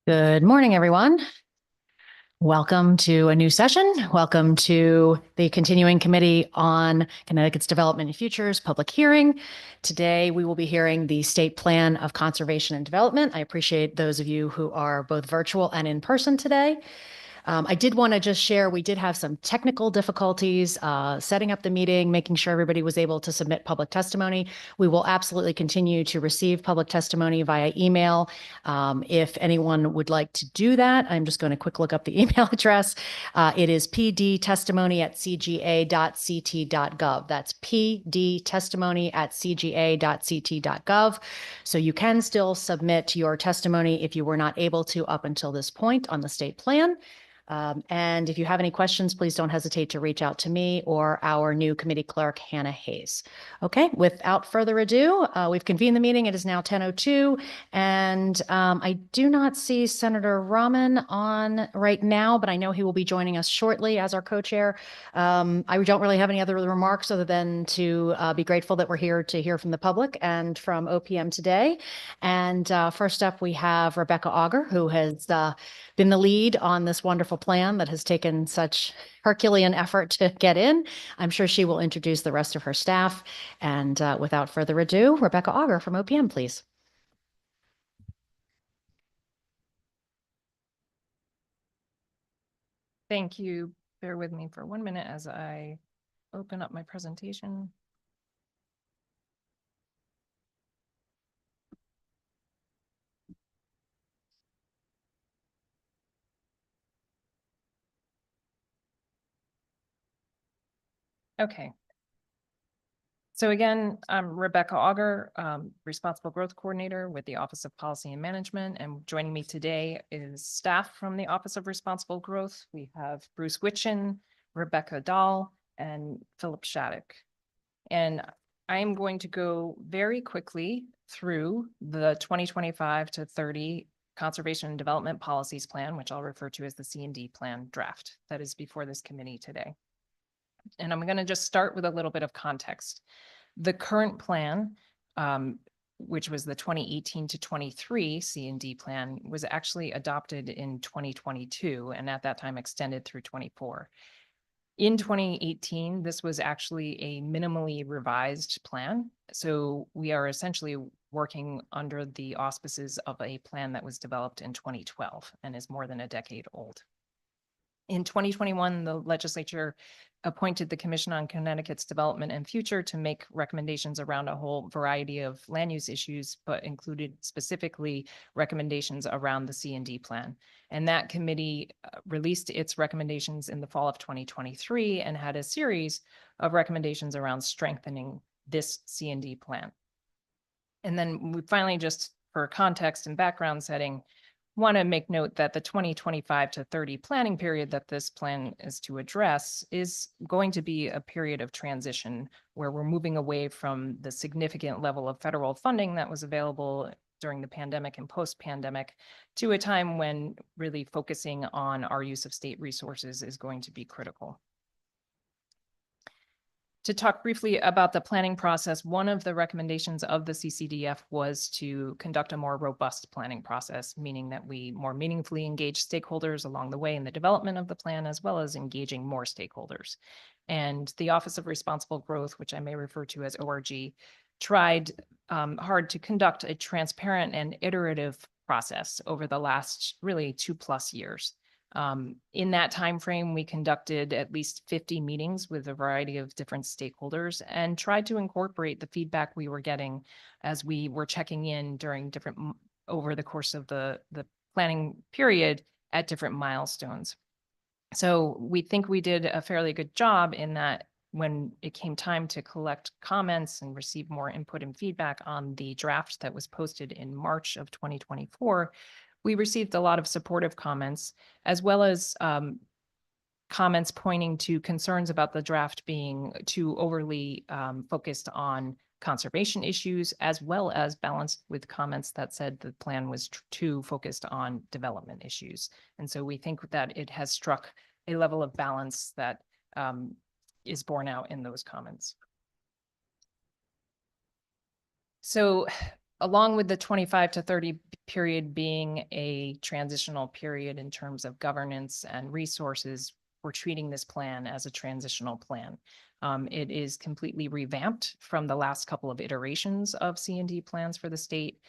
Good morning, everyone. Welcome to a new session. Welcome to the Continuing Committee on Connecticut's Development and Futures public hearing. Today, we will be hearing the State Plan of Conservation and Development. I appreciate those of you who are both virtual and in person today. I did want to just share, we did have some technical difficulties setting up the meeting, making sure everybody was able to submit public testimony. We will absolutely continue to receive public testimony via email. If anyone would like to do that, I'm just going to quick look up the email address. It is pdtestimony@cga.ct.gov. That's pdtestimony@cga.ct.gov. So you can still submit your testimony if you were not able to up until this point on the state plan. And if you have any questions, please don't hesitate to reach out to me or our new committee clerk, Hannah Hayes. Okay, without further ado, we've convened the meeting. It is now 10:02, and I do not see Senator Rahman on right now, but I know he will be joining us shortly as our co-chair. I don't really have any other remarks other than to be grateful that we're here to hear from the public and from OPM today. And first up, we have Rebecca Auger, who has been the lead on this wonderful plan that has taken such Herculean effort to get in. I'm sure she will introduce the rest of her staff. And without further ado, Rebecca Auger from OPM, please. Thank you. Bear with me for 1 minute as I open up my presentation. Okay. So again, I'm Rebecca Auger, Responsible Growth Coordinator with the Office of Policy and Management. And joining me today is staff from the Office of Responsible Growth. We have Bruce Witchen, Rebecca Dahl, and Philip Shattuck. And I'm going to go very quickly through the 2025 to 30 Conservation and Development Policies Plan, which I'll refer to as the C&D Plan draft that is before this committee today. And I'm going to just start with a little bit of context. The current plan, which was the 2018 to 23 C&D plan, was actually adopted in 2022, and at that time extended through 24. In 2018, this was actually a minimally revised plan. So we are essentially working under the auspices of a plan that was developed in 2012 and is more than a decade old. In 2021, the legislature appointed the Commission on Connecticut's Development and Future to make recommendations around a whole variety of land use issues, but included specifically recommendations around the C&D plan. And that committee released its recommendations in the fall of 2023 and had a series of recommendations around strengthening this C&D plan. And then we finally, just for context and background setting, want to make note that the 2025 to 30 planning period that this plan is to address is going to be a period of transition where we're moving away from the significant level of federal funding that was available during the pandemic and post-pandemic to a time when really focusing on our use of state resources is going to be critical. To talk briefly about the planning process, one of the recommendations of the CCDF was to conduct a more robust planning process, meaning that we more meaningfully engage stakeholders along the way in the development of the plan, as well as engaging more stakeholders. And the Office of Responsible Growth, which I may refer to as ORG, tried hard to conduct a transparent and iterative process over the last really 2+ years. In that time frame, we conducted at least 50 meetings with a variety of different stakeholders and tried to incorporate the feedback we were getting as we were checking in during over the course of the planning period at different milestones. So we think we did a fairly good job in that when it came time to collect comments and receive more input and feedback on the draft that was posted in March of 2024, we received a lot of supportive comments, as well as comments pointing to concerns about the draft being too overly focused on conservation issues, as well as balanced with comments that said the plan was too focused on development issues. And so we think that it has struck a level of balance that is borne out in those comments. So along with the 25 to 30 period being a transitional period in terms of governance and resources, we're treating this plan as a transitional plan. It is completely revamped from the last couple of iterations of C&D plans for the state,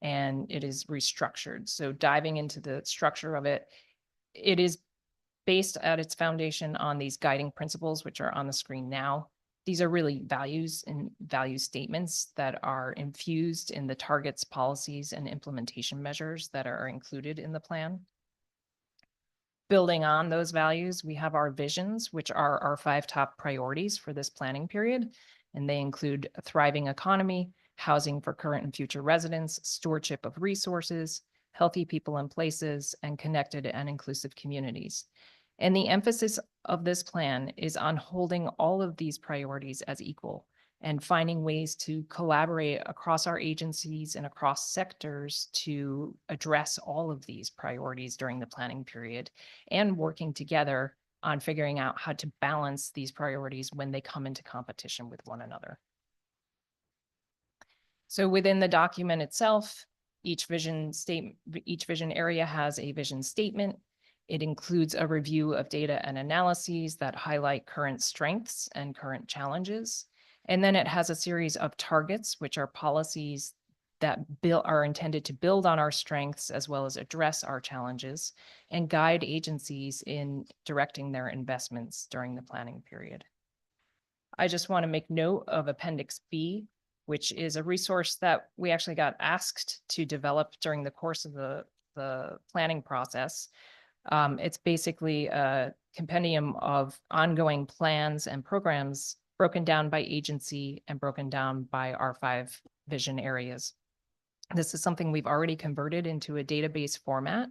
and it is restructured. So diving into the structure of it, it is based at its foundation on these guiding principles, which are on the screen now. These are really values and value statements that are infused in the targets, policies, and implementation measures that are included in the plan. Building on those values, we have our visions, which are our 5 top priorities for this planning period. And they include a thriving economy, housing for current and future residents, stewardship of resources, healthy people and places, and connected and inclusive communities. And the emphasis of this plan is on holding all of these priorities as equal and finding ways to collaborate across our agencies and across sectors to address all of these priorities during the planning period, and working together on figuring out how to balance these priorities when they come into competition with one another. So within the document itself, each vision area has a vision statement. It includes a review of data and analyses that highlight current strengths and current challenges. And then it has a series of targets, which are policies that are intended to build on our strengths as well as address our challenges and guide agencies in directing their investments during the planning period. I just want to make note of Appendix B, which is a resource that we actually got asked to develop during the course of the planning process. It's basically a compendium of ongoing plans and programs broken down by agency and broken down by our 5 vision areas. This is something we've already converted into a database format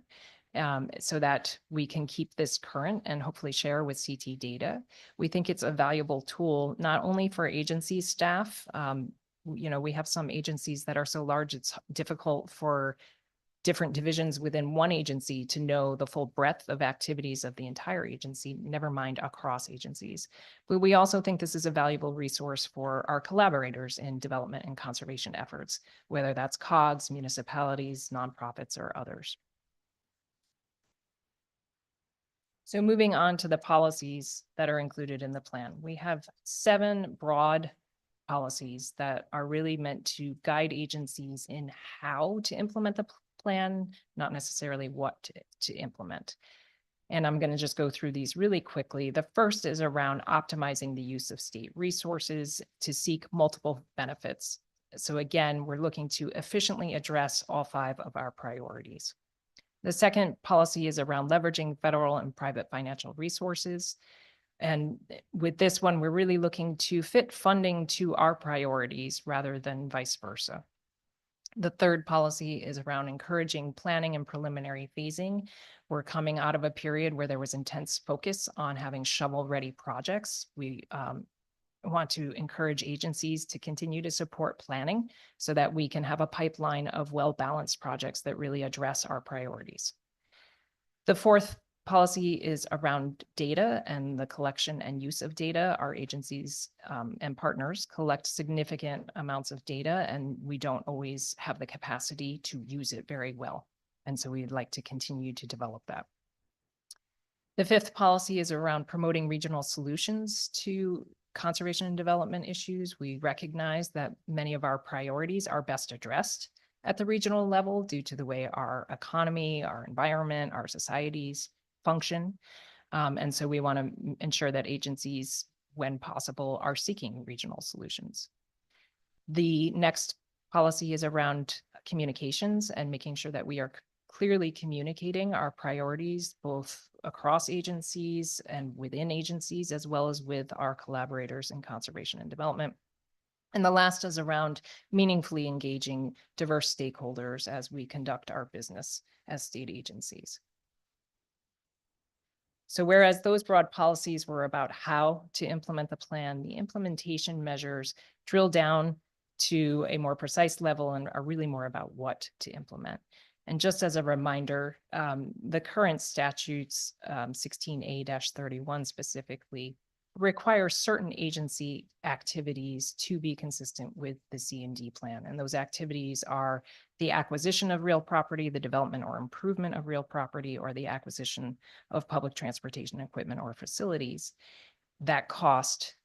so that we can keep this current and hopefully share with CT Data. We think it's a valuable tool, not only for agency staff. We have some agencies that are so large, it's difficult for different divisions within one agency to know the full breadth of activities of the entire agency, never mind across agencies. But we also think this is a valuable resource for our collaborators in development and conservation efforts, whether that's COGS, municipalities, nonprofits, or others. So moving on to the policies that are included in the plan. We have 7 broad policies that are really meant to guide agencies in how to implement the plan, not necessarily what to implement. And I'm going to just go through these really quickly. The first is around optimizing the use of state resources to seek multiple benefits. So again, we're looking to efficiently address all 5 of our priorities. The second policy is around leveraging federal and private financial resources. And with this one, we're really looking to fit funding to our priorities rather than vice versa. The third policy is around encouraging planning and preliminary phasing. We're coming out of a period where there was intense focus on having shovel-ready projects. We want to encourage agencies to continue to support planning so that we can have a pipeline of well-balanced projects that really address our priorities. The fourth policy is around data and the collection and use of data. Our agencies and partners collect significant amounts of data, and we don't always have the capacity to use it very well. And so we'd like to continue to develop that. The fifth policy is around promoting regional solutions to conservation and development issues. We recognize that many of our priorities are best addressed at the regional level due to the way our economy, our environment, our societies function. And so we want to ensure that agencies, when possible, are seeking regional solutions. The next policy is around communications and making sure that we are clearly communicating our priorities, both across agencies and within agencies, as well as with our collaborators in conservation and development. And the last is around meaningfully engaging diverse stakeholders as we conduct our business as state agencies. So whereas those broad policies were about how to implement the plan, the implementation measures drill down to a more precise level and are really more about what to implement. And just as a reminder, the current statutes, 16A-31 specifically, require certain agency activities to be consistent with the C&D plan. And those activities are the acquisition of real property, the development or improvement of real property, or the acquisition of public transportation equipment or facilities that cost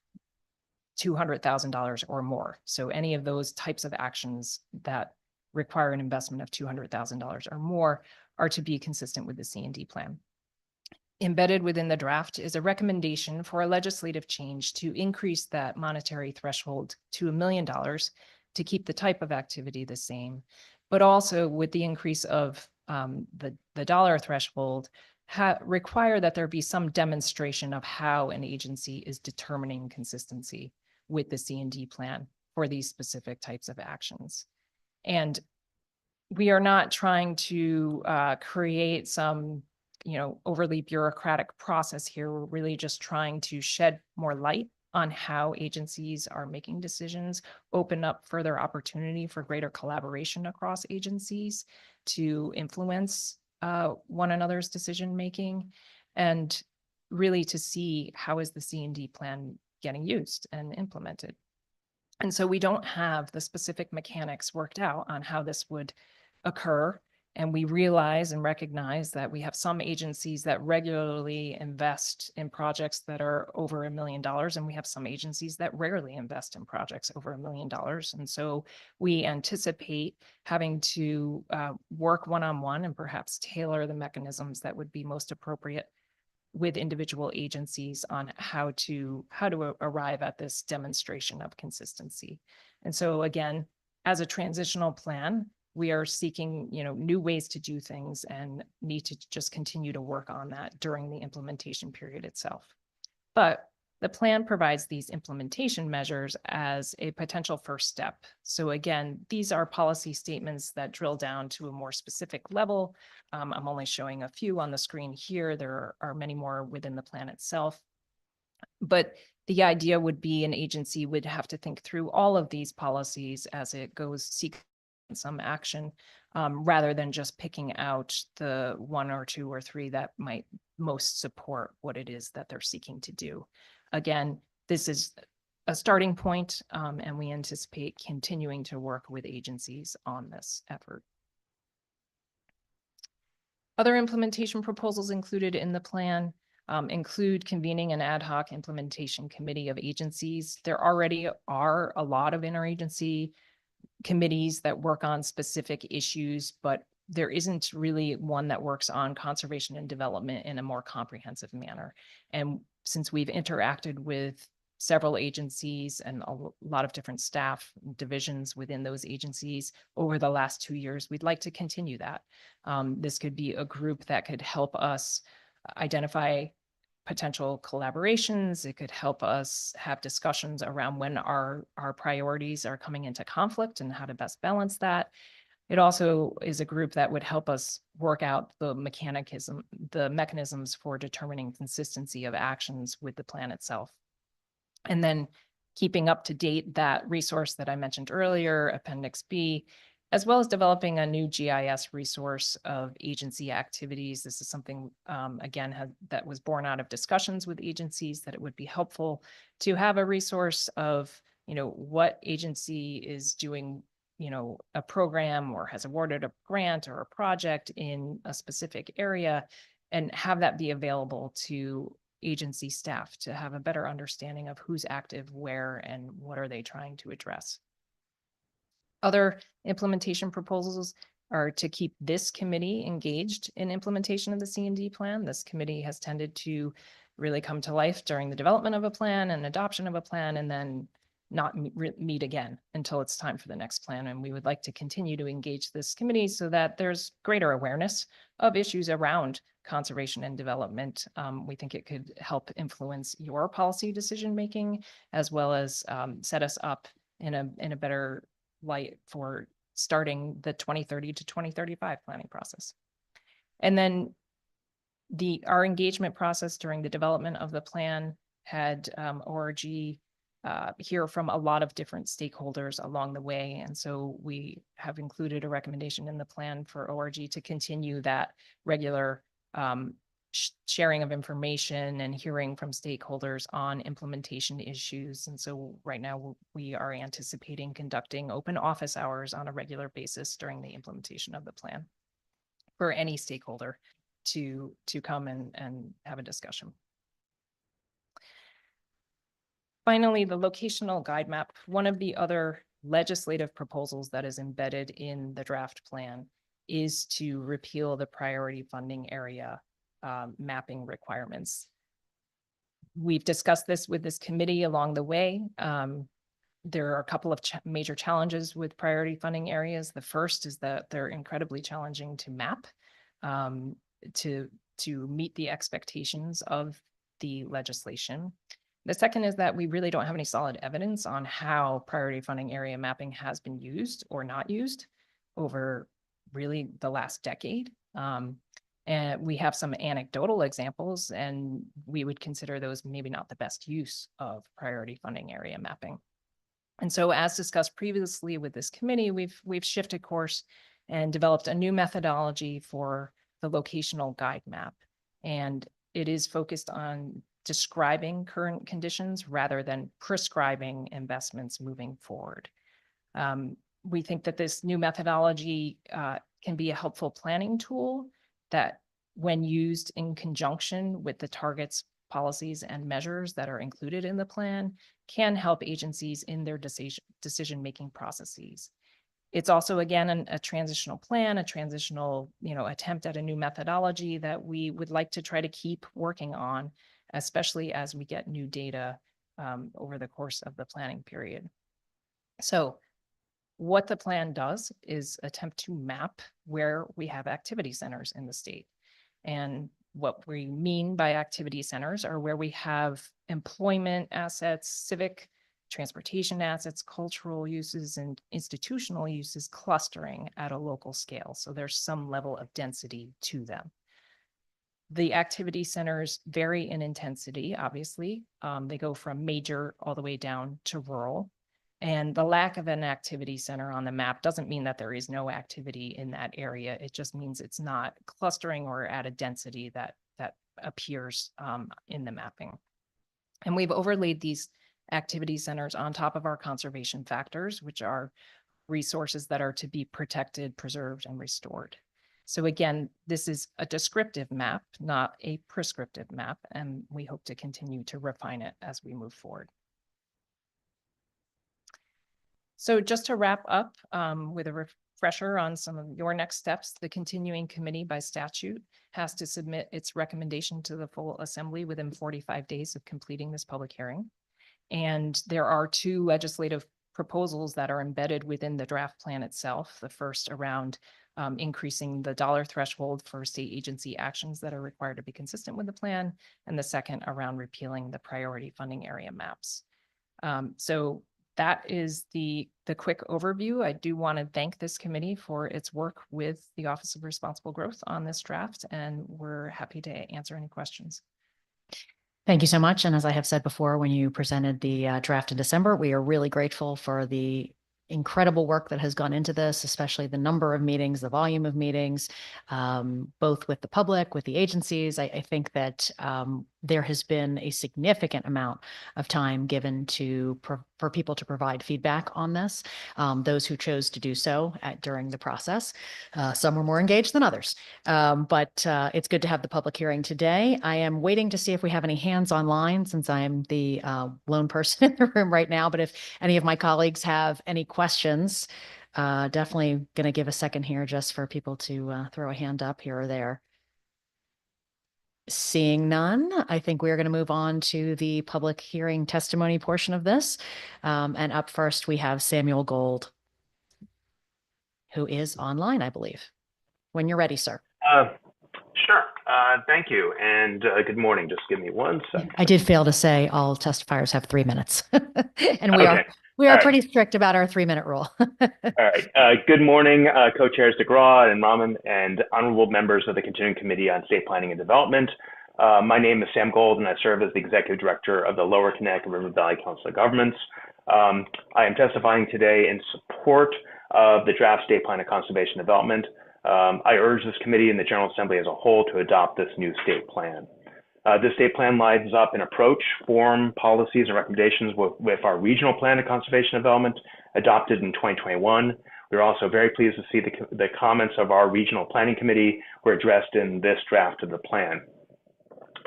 $200,000 or more. So any of those types of actions that require an investment of $200,000 or more are to be consistent with the C&D plan. Embedded within the draft is a recommendation for a legislative change to increase that monetary threshold to $1 million to keep the type of activity the same, but also with the increase of the dollar threshold, require that there be some demonstration of how an agency is determining consistency with the C&D plan for these specific types of actions. And we are not trying to create some overly bureaucratic process here. We're really just trying to shed more light on how agencies are making decisions, open up further opportunity for greater collaboration across agencies to influence one another's decision making, and really to see how is the C&D plan getting used and implemented. And so we don't have the specific mechanics worked out on how this would occur. And we realize and recognize that we have some agencies that regularly invest in projects that are over $1 million, and we have some agencies that rarely invest in projects over $1 million. And so we anticipate having to work one-on-one and perhaps tailor the mechanisms that would be most appropriate with individual agencies on how to arrive at this demonstration of consistency. And so again, as a transitional plan, we are seeking, new ways to do things and need to just continue to work on that during the implementation period itself. But the plan provides these implementation measures as a potential first step. So again, these are policy statements that drill down to a more specific level. I'm only showing a few on the screen here. There are many more within the plan itself. But the idea would be an agency would have to think through all of these policies as it goes seek some action, rather than just picking out the one or two or three that might most support what it is that they're seeking to do. Again, this is a starting point, and we anticipate continuing to work with agencies on this effort. Other implementation proposals included in the plan include convening an ad hoc implementation committee of agencies. There already are a lot of interagency committees that work on specific issues, but there isn't really one that works on conservation and development in a more comprehensive manner. And since we've interacted with several agencies and a lot of different staff divisions within those agencies over the last 2 years, we'd like to continue that. This could be a group that could help us identify potential collaborations. It could help us have discussions around when our priorities are coming into conflict and how to best balance that. It also is a group that would help us work out the mechanisms for determining consistency of actions with the plan itself. And then keeping up to date that resource that I mentioned earlier, Appendix B, as well as developing a new GIS resource of agency activities. This is something, again, that was born out of discussions with agencies, that it would be helpful to have a resource of, what agency is doing, a program or has awarded a grant or a project in a specific area, and have that be available to agency staff to have a better understanding of who's active where and what are they trying to address. Other implementation proposals are to keep this committee engaged in implementation of the C&D plan. This committee has tended to really come to life during the development of a plan and adoption of a plan, and then not meet again until it's time for the next plan. And we would like to continue to engage this committee so that there's greater awareness of issues around conservation and development. We think it could help influence your policy decision-making, as well as set us up in a better light for starting the 2030 to 2035 planning process. And then our engagement process during the development of the plan had ORG hear from a lot of different stakeholders along the way. And so we have included a recommendation in the plan for ORG to continue that regular sharing of information and hearing from stakeholders on implementation issues. And so right now we are anticipating conducting open office hours on a regular basis during the implementation of the plan for any stakeholder to come and have a discussion. Finally, the locational guide map. One of the other legislative proposals that is embedded in the draft plan is to repeal the priority funding area mapping requirements. We've discussed this with this committee along the way. There are a couple of major challenges with priority funding areas. The first is that they're incredibly challenging to map to meet the expectations of the legislation. The second is that we really don't have any solid evidence on how priority funding area mapping has been used or not used over really the last decade. And we have some anecdotal examples, and we would consider those maybe not the best use of priority funding area mapping. And so as discussed previously with this committee, we've shifted course and developed a new methodology for the locational guide map. And it is focused on describing current conditions rather than prescribing investments moving forward. We think that this new methodology can be a helpful planning tool that, when used in conjunction with the targets, policies, and measures that are included in the plan, can help agencies in their decision-making processes. It's also, again, a transitional plan, a transitional, attempt at a new methodology that we would like to try to keep working on, especially as we get new data over the course of the planning period. So what the plan does is attempt to map where we have activity centers in the state. And what we mean by activity centers are where we have employment assets, civic, transportation assets, cultural uses, and institutional uses clustering at a local scale. So there's some level of density to them. The activity centers vary in intensity, obviously. They go from major all the way down to rural. And the lack of an activity center on the map doesn't mean that there is no activity in that area. It just means it's not clustering or at a density that appears in the mapping. And we've overlaid these activity centers on top of our conservation factors, which are resources that are to be protected, preserved, and restored. So again, this is a descriptive map, not a prescriptive map, and we hope to continue to refine it as we move forward. So just to wrap up with a refresher on some of your next steps, the continuing committee by statute has to submit its recommendation to the full assembly within 45 days of completing this public hearing. And there are two legislative proposals that are embedded within the draft plan itself. The first around increasing the dollar threshold for state agency actions that are required to be consistent with the plan, and the second around repealing the priority funding area maps. So that is the quick overview. I do want to thank this committee for its work with the Office of Responsible Growth on this draft, and we're happy to answer any questions. Thank you so much. And as I have said before, when you presented the draft in December, we are really grateful for the incredible work that has gone into this, especially the number of meetings, the volume of meetings, both with the public, with the agencies. I think that there has been a significant amount of time given for people to provide feedback on this. Those who chose to do so during the process, some were more engaged than others. But it's good to have the public hearing today. I am waiting to see if we have any hands online, since I am the lone person in the room right now. But if any of my colleagues have any questions, definitely going to give a second here just for people to throw a hand up here or there. Seeing none, I think we are going to move on to the public hearing testimony portion of this. And up first, we have Samuel Gold, who is online, I believe. When you're ready, sir. Sure. Thank you. And good morning. Just give me 1 second. I did fail to say all testifiers have 3 minutes. And we Okay. are pretty strict about our 3-minute rule. All right. Good morning, co-chairs DeGraw and Rahman, and honorable members of the Continuing Committee on State Planning and Development. My name is Sam Gold, and I serve as the Executive Director of the Lower Connecticut River Valley Council of Governments. I am testifying today in support of the draft State Plan of Conservation Development. I urge this committee and the General Assembly as a whole to adopt this new state plan. This state plan lines up an approach, form, policies, and recommendations with our regional plan of conservation development adopted in 2021. We're also very pleased to see the comments of our regional planning committee were addressed in this draft of the plan.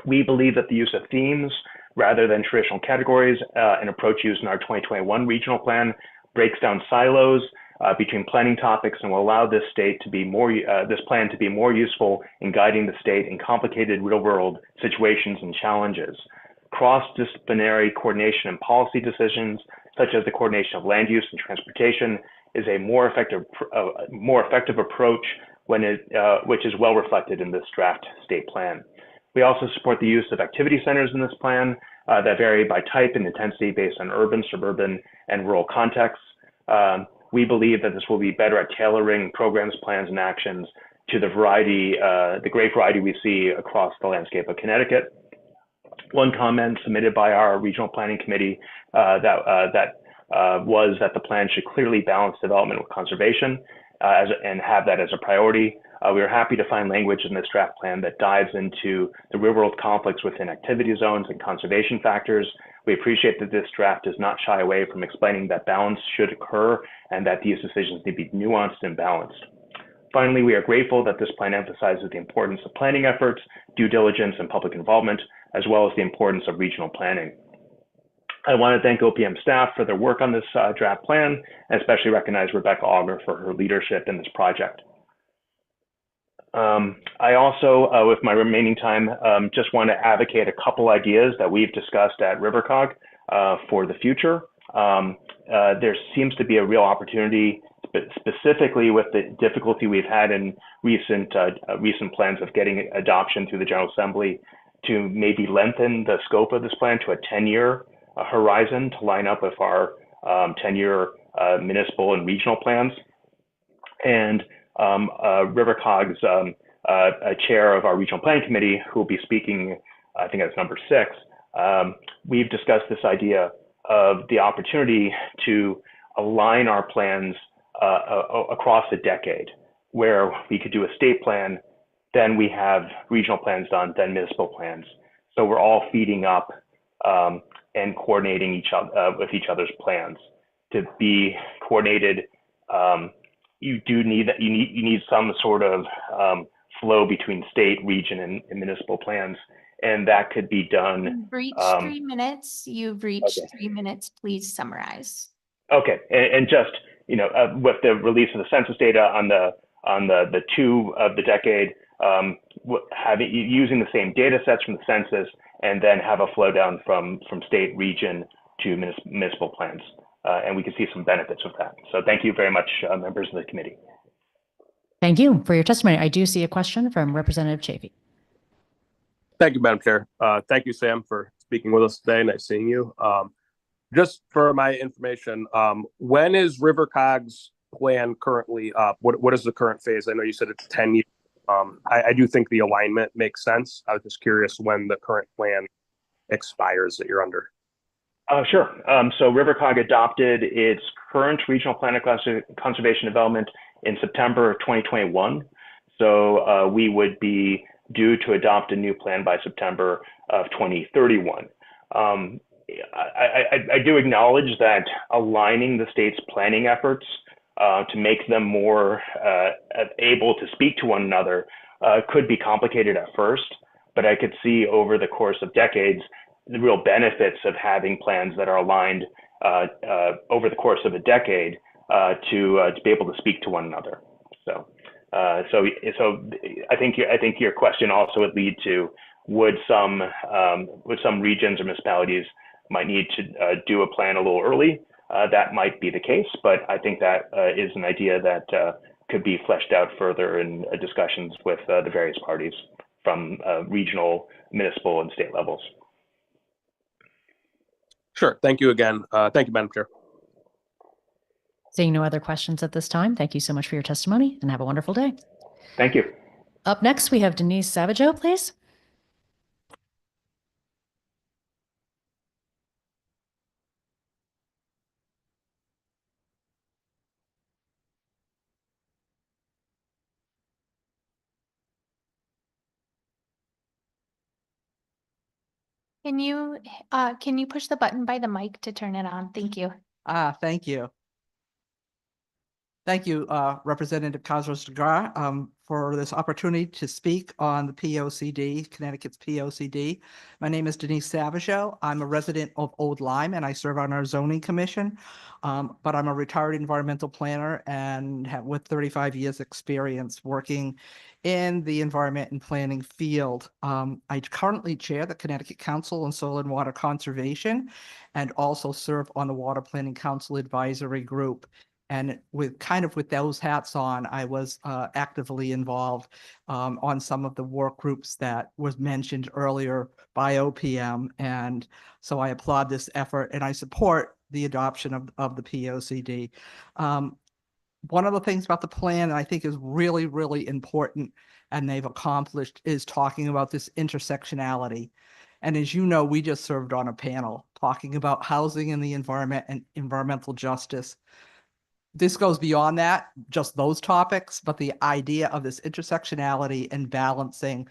We believe that the use of themes rather than traditional categories, an approach used in our 2021 regional plan, breaks down silos between planning topics and will allow this plan to be more useful in guiding the state in complicated real-world situations and challenges. Cross-disciplinary coordination and policy decisions, such as the coordination of land use and transportation, is a more effective approach which is well reflected in this draft state plan. We also support the use of activity centers in this plan that vary by type and intensity based on urban, suburban, and rural contexts. We believe that this will be better at tailoring programs, plans, and actions to the great variety we see across the landscape of Connecticut. One comment submitted by our regional planning committee was that the plan should clearly balance development with conservation and have that as a priority. We are happy to find language in this draft plan that dives into the real-world conflicts within activity zones and conservation factors. We appreciate that this draft does not shy away from explaining that balance should occur and that these decisions need to be nuanced and balanced. Finally, we are grateful that this plan emphasizes the importance of planning efforts, due diligence, and public involvement, as well as the importance of regional planning. I want to thank OPM staff for their work on this draft plan, and especially recognize Rebecca Auger for her leadership in this project. I also, with my remaining time, just want to advocate a couple ideas that we've discussed at RiverCog for the future. There seems to be a real opportunity, specifically with the difficulty we've had in recent plans of getting adoption through the General Assembly, to maybe lengthen the scope of this plan to a 10-year horizon to line up with our 10-year municipal and regional plans. And RiverCog's chair of our regional planning committee, who will be speaking, I think that's number 6, we've discussed this idea of the opportunity to align our plans across a decade, where we could do a state plan, then we have regional plans done, then municipal plans. So we're all feeding up and coordinating with each other's plans. To be coordinated, you need some sort of flow between state, region, and municipal plans, and that could be done. You've reached 3 minutes. You've reached 3 minutes. Please summarize. Okay, and just with the release of the census data on the 2 of the decade, using the same data sets from the census, and then have a flow down from state, region to municipal plans. And we can see some benefits of that. So thank you very much, members of the committee. Thank you for your testimony. I do see a question from Representative Chafee. Thank you, Madam Chair. Thank you, Sam, for speaking with us today. Nice seeing you. Just for my information, when is RiverCog's plan currently up? What is the current phase? I know you said it's 10 years. I do think the alignment makes sense. I was just curious when the current plan expires that you're under. Sure. So RiverCog adopted its current regional plan of conservation development in September of 2021. So we would be due to adopt a new plan by September of 2031. I do acknowledge that aligning the state's planning efforts to make them more able to speak to one another could be complicated at first, but I could see over the course of decades the real benefits of having plans that are aligned over the course of a decade to be able to speak to one another. So I think your question also would lead to would some regions or municipalities might need to do a plan a little early. That might be the case, but I think that is an idea that could be fleshed out further in discussions with the various parties from regional, municipal, and state levels. Sure. Thank you again. Thank you, Madam Chair. Seeing no other questions at this time, thank you so much for your testimony and have a wonderful day. Thank you. Up next, we have Denise Savageau, please. Can you push the button by the mic to turn it on? Thank you. Thank you. Thank you, Representative Cosros DeGraw, for this opportunity to speak on the POCD, Connecticut's POCD. My name is Denise Savageau. I'm a resident of Old Lyme and I serve on our zoning commission. But I'm a retired environmental planner and have with 35 years experience working in the environment and planning field. I currently chair the Connecticut Council on Soil and Water Conservation and also serve on the Water Planning Council Advisory Group. And with those hats on, I was actively involved on some of the work groups that was mentioned earlier by OPM. And so I applaud this effort and I support the adoption of the POCD. One of the things about the plan that I think is really, really important and they've accomplished is talking about this intersectionality. And as you know, we just served on a panel talking about housing and the environment and environmental justice. This goes beyond that, just those topics, but the idea of this intersectionality and balancing,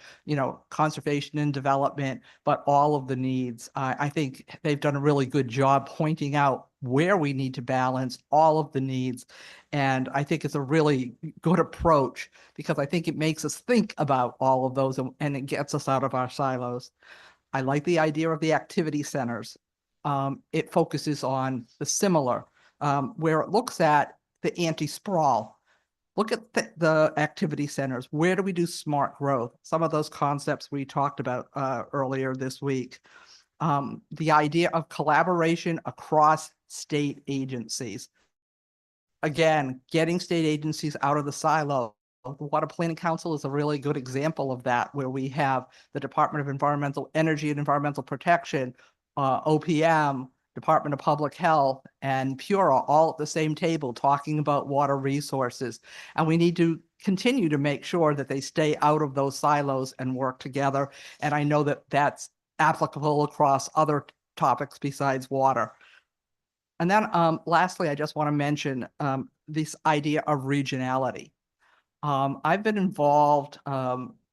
conservation and development, but all of the needs. I think they've done a really good job pointing out where we need to balance all of the needs. And I think it's a really good approach because I think it makes us think about all of those and it gets us out of our silos. I like the idea of the activity centers. It focuses on the similar. Where it looks at the anti-sprawl. Look at the activity centers. Where do we do smart growth? Some of those concepts we talked about earlier this week. The idea of collaboration across state agencies. Again, getting state agencies out of the silo. The Water Planning Council is a really good example of that, where we have the Department of Environmental Energy and Environmental Protection, OPM, Department of Public Health, and PURA all at the same table talking about water resources. And we need to continue to make sure that they stay out of those silos and work together. And I know that that's applicable across other topics besides water. And then lastly, I just want to mention this idea of regionality. I've been involved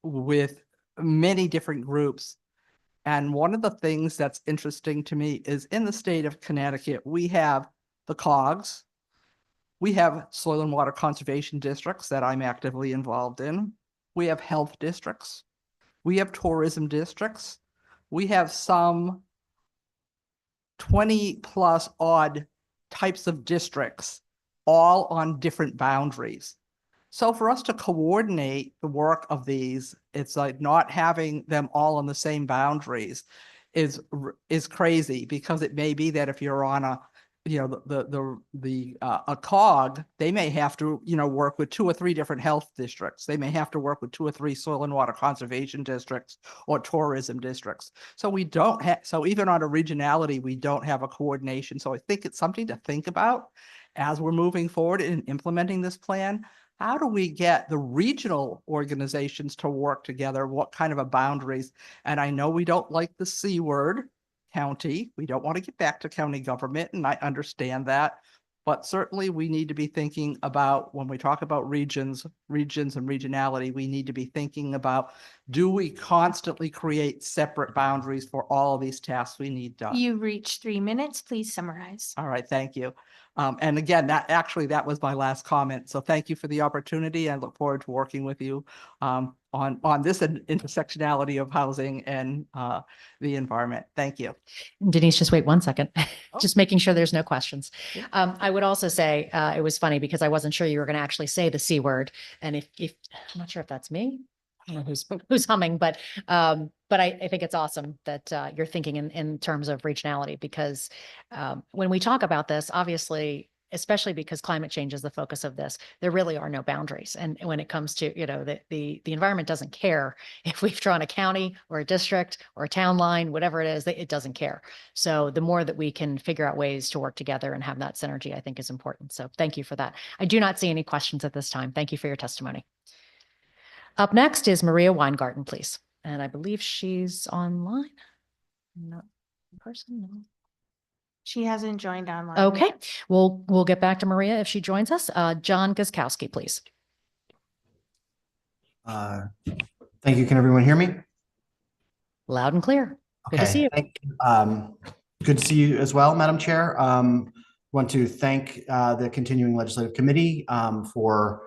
with many different groups. And one of the things that's interesting to me is in the state of Connecticut, we have the COGS. We have soil and water conservation districts that I'm actively involved in. We have health districts. We have tourism districts. We have some 20 plus odd types of districts, all on different boundaries. So for us to coordinate the work of these, it's like not having them all on the same boundaries is crazy, because it may be that if you're on a, a COG, they may have to, work with 2 or 3 different health districts. They may have to work with 2 or 3 soil and water conservation districts or tourism districts. So we don't have, so even on a regionality, we don't have a coordination. So I think it's something to think about as we're moving forward in implementing this plan. How do we get the regional organizations to work together? What kind of a boundaries? And I know we don't like the C word, county. We don't want to get back to county government, and I understand that. But certainly we need to be thinking about, when we talk about regions and regionality, we need to be thinking about, do we constantly create separate boundaries for all of these tasks we need done? You've reached 3 minutes. Please summarize. All right, thank you. And again, that was my last comment. So thank you for the opportunity. I look forward to working with you on this intersectionality of housing and the environment. Thank you. Denise, just wait 1 second. Oh. Just making sure there's no questions. Yeah. I would also say it was funny because I wasn't sure you were going to actually say the C word. And if I'm not sure if that's me. I don't know who's humming, but I think it's awesome that you're thinking in terms of regionality, because when we talk about this, obviously, especially because climate change is the focus of this, there really are no boundaries. And when it comes to, the environment doesn't care if we've drawn a county or a district or a town line, whatever it is, it doesn't care. So the more that we can figure out ways to work together and have that synergy, I think is important. So thank you for that. I do not see any questions at this time. Thank you for your testimony. Up next is Maria Weingarten, please. And I believe she's online. Not in person, no. She hasn't joined online. Okay, we'll get back to Maria if she joins us. John Guzkowski, please. Thank you. Can everyone hear me? Loud and clear. Good to see you. Thank you. Good to see you as well, Madam Chair. Want to thank the Continuing Legislative Committee for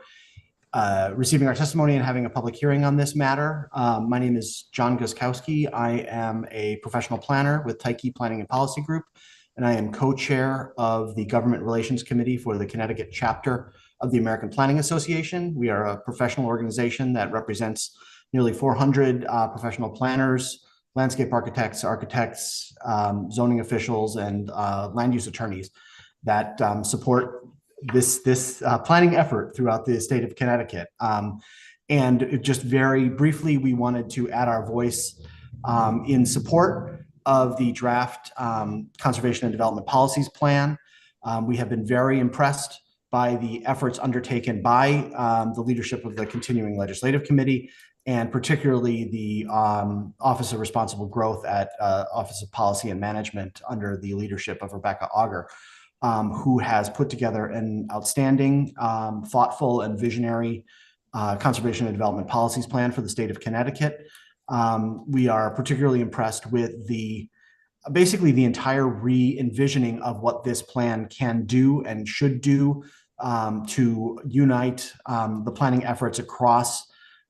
receiving our testimony and having a public hearing on this matter. My name is John Guskowski. I am a professional planner with Tyche Planning and Policy Group, and I am co-chair of the Government Relations Committee for the Connecticut chapter of the American Planning Association. We are a professional organization that represents nearly 400 professional planners, landscape architects, zoning officials, and land use attorneys that support this planning effort throughout the state of Connecticut. And just very briefly, we wanted to add our voice in support of the draft Conservation and Development Policies Plan. We have been very impressed by the efforts undertaken by the leadership of the Continuing Legislative Committee, and particularly the Office of Responsible Growth at Office of Policy and Management under the leadership of Rebecca Auger, who has put together an outstanding, thoughtful, and visionary conservation and development policies plan for the state of Connecticut. We are particularly impressed with basically the entire re-envisioning of what this plan can do and should do to unite the planning efforts across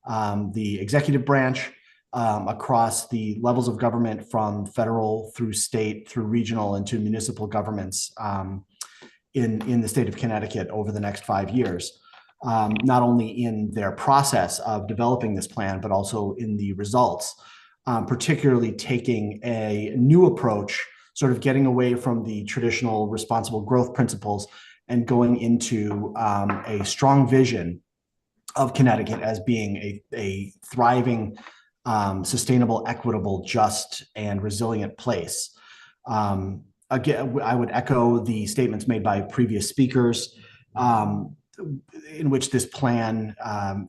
the executive branch, across the levels of government from federal through state, through regional, and to municipal governments in the state of Connecticut over the next 5 years. Not only in their process of developing this plan, but also in the results, particularly taking a new approach, sort of getting away from the traditional responsible growth principles and going into a strong vision of Connecticut as being a thriving, sustainable, equitable, just, and resilient place. Again, I would echo the statements made by previous speakers, in which this plan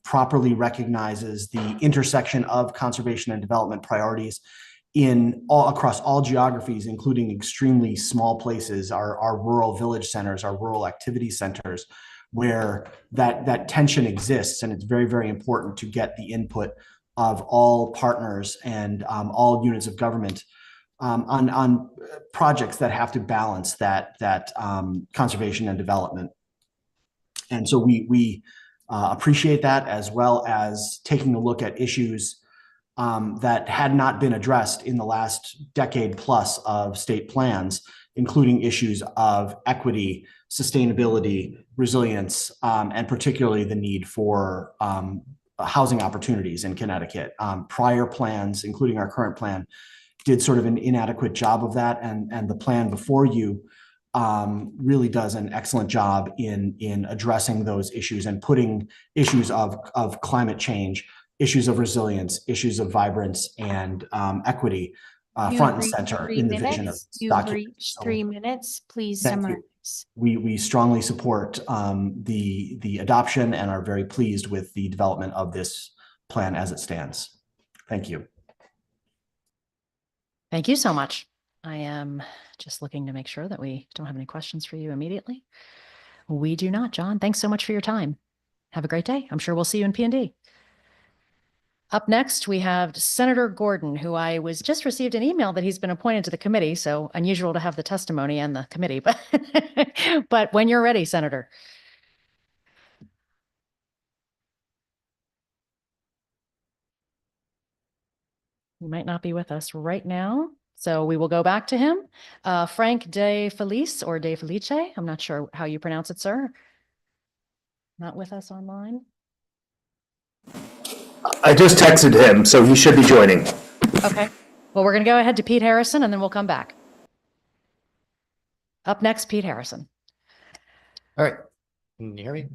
properly recognizes the intersection of conservation and development priorities across all geographies, including extremely small places, our rural village centers, our rural activity centers, where that tension exists. And it's very, very important to get the input of all partners and all units of government on projects that have to balance that conservation and development. And so we appreciate that, as well as taking a look at issues that had not been addressed in the last decade plus of state plans, including issues of equity, sustainability, resilience, and particularly the need for housing opportunities in Connecticut. Prior plans, including our current plan, did sort of an inadequate job of that, and the plan before you really does an excellent job in addressing those issues and putting issues of climate change, issues of resilience, issues of vibrance, and equity front and center in the vision of this document. You've reached 3 minutes. Please Thank you. summarize. We strongly support the adoption and are very pleased with the development of this plan as it stands. Thank you. Thank you so much. I am just looking to make sure that we don't have any questions for you immediately. We do not, John. Thanks so much for your time. Have a great day. I'm sure we'll see you in P&D. Up next, we have Senator Gordon, who I just received an email that he's been appointed to the committee. So unusual to have the testimony and the committee, but when you're ready, Senator. He might not be with us right now, so we will go back to him. Frank De Felice or De Felice, I'm not sure how you pronounce it, sir. Not with us online. I just texted him, so he should be joining. Okay. Well, we're going to go ahead to Pete Harrison, and then we'll come back. Up next, Pete Harrison. All right. Can you hear me?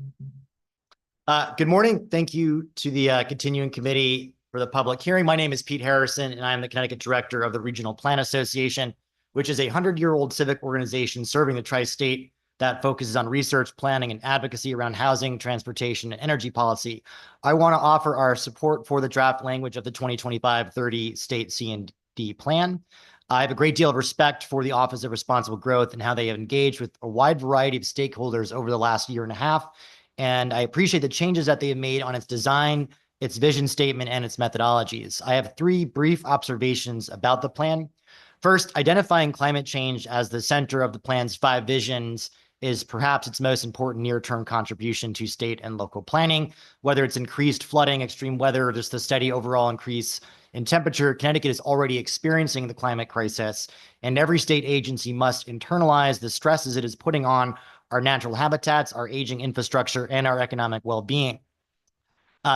Good morning. Thank you to the Continuing Committee for the public hearing. My name is Pete Harrison, and I'm the Connecticut Director of the Regional Plan Association, which is a 100-year-old civic organization serving the tri-state that focuses on research, planning, and advocacy around housing, transportation, and energy policy. I want to offer our support for the draft language of the 2025-30 state C&D plan. I have a great deal of respect for the Office of Responsible Growth and how they have engaged with a wide variety of stakeholders over the last year and a half. And I appreciate the changes that they have made on its design its vision statement, and its methodologies. I have 3 brief observations about the plan. First, identifying climate change as the center of the plan's 5 visions is perhaps its most important near-term contribution to state and local planning. Whether it's increased flooding, extreme weather, or just the steady overall increase in temperature, Connecticut is already experiencing the climate crisis, and every state agency must internalize the stresses it is putting on our natural habitats, our aging infrastructure, and our economic well-being.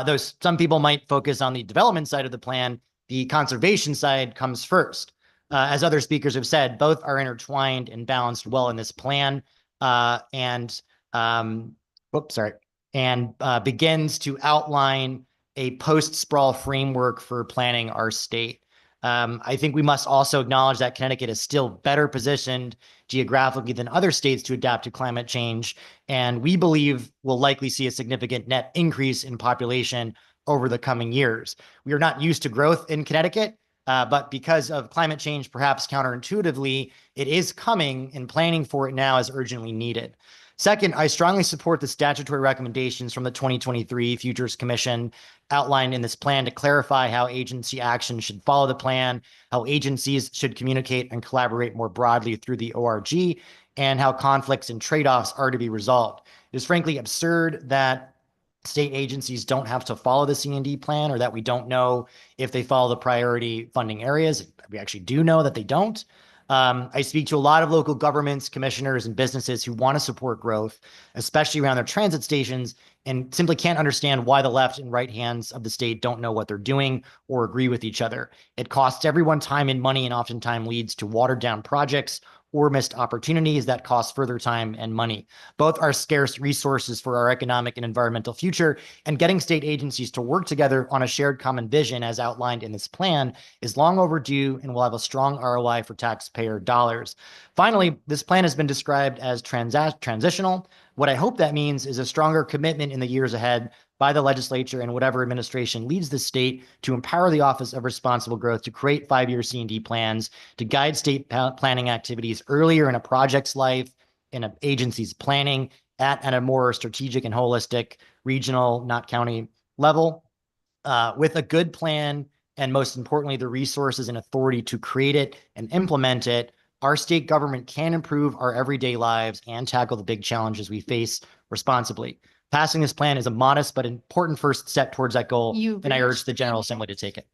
Though some people might focus on the development side of the plan, the conservation side comes first. As other speakers have said, both are intertwined and balanced well in this plan, and begins to outline a post-sprawl framework for planning our state. I think we must also acknowledge that Connecticut is still better positioned geographically than other states to adapt to climate change, and we believe we'll likely see a significant net increase in population over the coming years. We are not used to growth in Connecticut, but because of climate change, perhaps counterintuitively, it is coming, and planning for it now is urgently needed. Second, I strongly support the statutory recommendations from the 2023 Futures Commission outlined in this plan to clarify how agency action should follow the plan, how agencies should communicate and collaborate more broadly through the ORG, and how conflicts and trade-offs are to be resolved. It is frankly absurd that state agencies don't have to follow the C&D plan, or that we don't know if they follow the priority funding areas. We actually do know that they don't. I speak to a lot of local governments, commissioners, and businesses who want to support growth, especially around their transit stations, and simply can't understand why the left and right hands of the state don't know what they're doing or agree with each other. It costs everyone time and money, and oftentimes leads to watered down projects or missed opportunities that cost further time and money. Both are scarce resources for our economic and environmental future, and getting state agencies to work together on a shared common vision as outlined in this plan is long overdue and will have a strong ROI for taxpayer dollars. Finally, this plan has been described as transitional. What I hope that means is a stronger commitment in the years ahead by the legislature and whatever administration leads the state to empower the Office of Responsible Growth to create 5-year C&D plans, to guide state planning activities earlier in a project's life, in an agency's planning, at a more strategic and holistic regional, not county level, with a good plan, and most importantly, the resources and authority to create it and implement it. Our state government can improve our everyday lives and tackle the big challenges we face responsibly. Passing this plan is a modest but important first step towards that goal, and I urge the General Assembly to take it.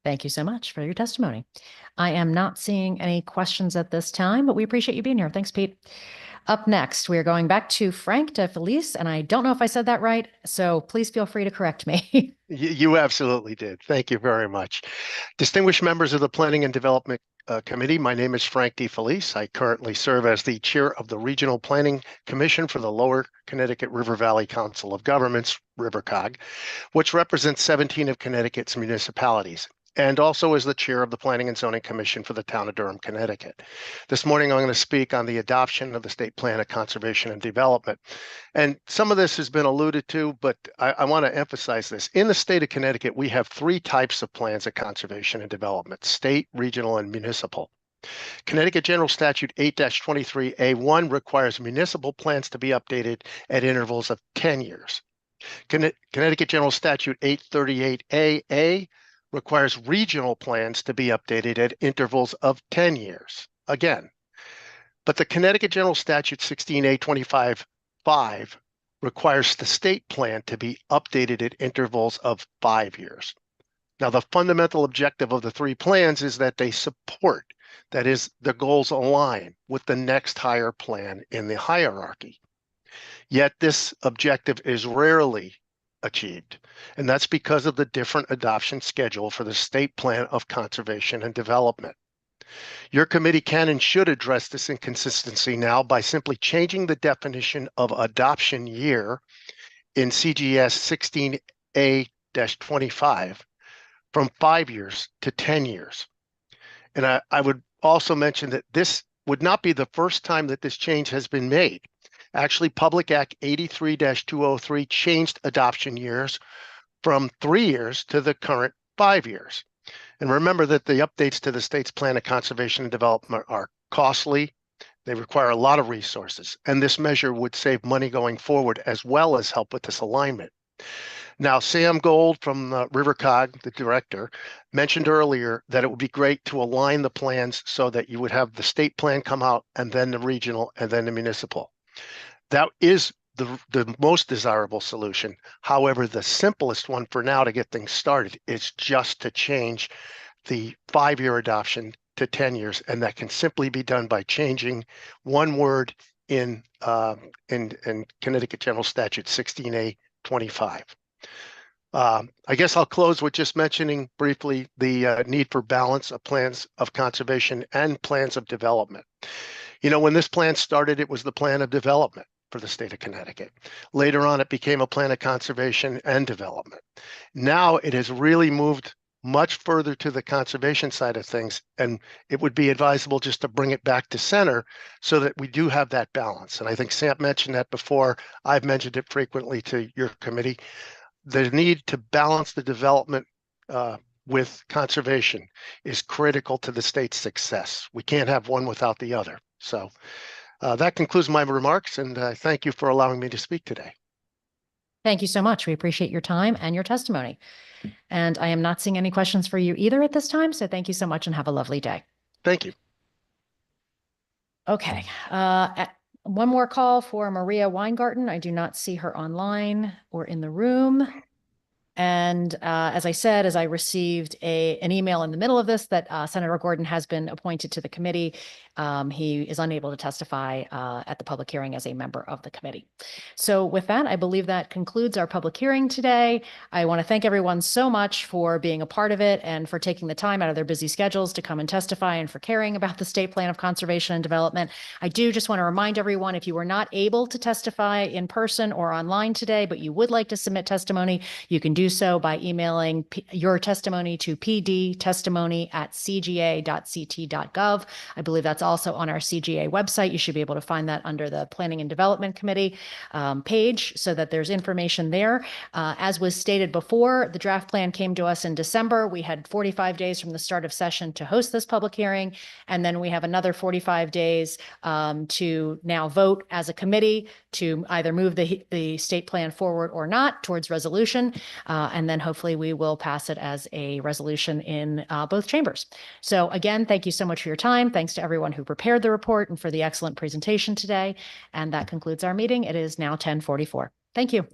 Thank you so much for your testimony. I am not seeing any questions at this time, but we appreciate you being here. Thanks, Pete. Up next, we are going back to Frank de Felice, and I don't know if I said that right, so please feel free to correct me. You absolutely did. Thank you very much. Distinguished members of the Planning and Development Committee, my name is Frank de Felice. I currently serve as the chair of the Regional Planning Commission for the Lower Connecticut River Valley Council of Governments, RiverCog, which represents 17 of Connecticut's municipalities, and also as the chair of the Planning and Zoning Commission for the town of Durham, Connecticut. This morning, I'm going to speak on the adoption of the State Plan of Conservation and Development. And some of this has been alluded to, but I want to emphasize this. In the state of Connecticut, we have 3 types of plans of conservation and development: state, regional, and municipal. Connecticut General Statute 8-23A1 requires municipal plans to be updated at intervals of 10 years. Connecticut General Statute 838AA requires regional plans to be updated at intervals of 10 years. Again, but the Connecticut General Statute 16A25-5 requires the state plan to be updated at intervals of 5 years. Now, the fundamental objective of the 3 plans is that they support, that is, the goals align with the next higher plan in the hierarchy. Yet this objective is rarely achieved, and that's because of the different adoption schedule for the State Plan of Conservation and Development. Your committee can and should address this inconsistency now by simply changing the definition of adoption year in CGS 16A-25 from 5 years to 10 years. And I would also mention that this would not be the first time that this change has been made. Actually, Public Act 83-203 changed adoption years from 3 years to the current 5 years. And remember that the updates to the state's Plan of Conservation and Development are costly, They require a lot of resources, and this measure would save money going forward as well as help with this alignment. Now, Sam Gold from RiverCog, the director, mentioned earlier that it would be great to align the plans so that you would have the state plan come out and then the regional and then the municipal. That is the most desirable solution. However, the simplest one for now to get things started is just to change the 5-year adoption to 10 years, and that can simply be done by changing one word in Connecticut General Statute 16A25. I guess I'll close with just mentioning briefly the need for balance of plans of conservation and plans of development. You know, when this plan started, it was the plan of development for the state of Connecticut. Later on, it became a plan of conservation and development. Now it has really moved much further to the conservation side of things, and it would be advisable just to bring it back to center so that we do have that balance. And I think Sam mentioned that before. I've mentioned it frequently to your committee. The need to balance the development with conservation is critical to the state's success. We can't have one without the other. So that concludes my remarks, and thank you for allowing me to speak today. Thank you so much. We appreciate your time and your testimony. And I am not seeing any questions for you either at this time. So thank you so much and have a lovely day. Thank you. Okay. One more call for Maria Weingarten. I do not see her online or in the room. And as I said, as I received an email in the middle of this that Senator Gordon has been appointed to the committee, he is unable to testify at the public hearing as a member of the committee. So with that, I believe that concludes our public hearing today. I want to thank everyone so much for being a part of it and for taking the time out of their busy schedules to come and testify and for caring about the state plan of conservation and development. I do just want to remind everyone, if you were not able to testify in person or online today, but you would like to submit testimony, you can do so by emailing your testimony to pdtestimony@cga.ct.gov. I believe that's also on our CGA website. You should be able to find that under the Planning and Development Committee page so that there's information there. As was stated before, the draft plan came to us in December. We had 45 days from the start of session to host this public hearing. And then we have another 45 days to now vote as a committee to either move the state plan forward or not towards resolution. And then hopefully we will pass it as a resolution in both chambers. So again, thank you so much for your time. Thanks to everyone who prepared the report and for the excellent presentation today. And that concludes our meeting. It is now 10:44. Thank you.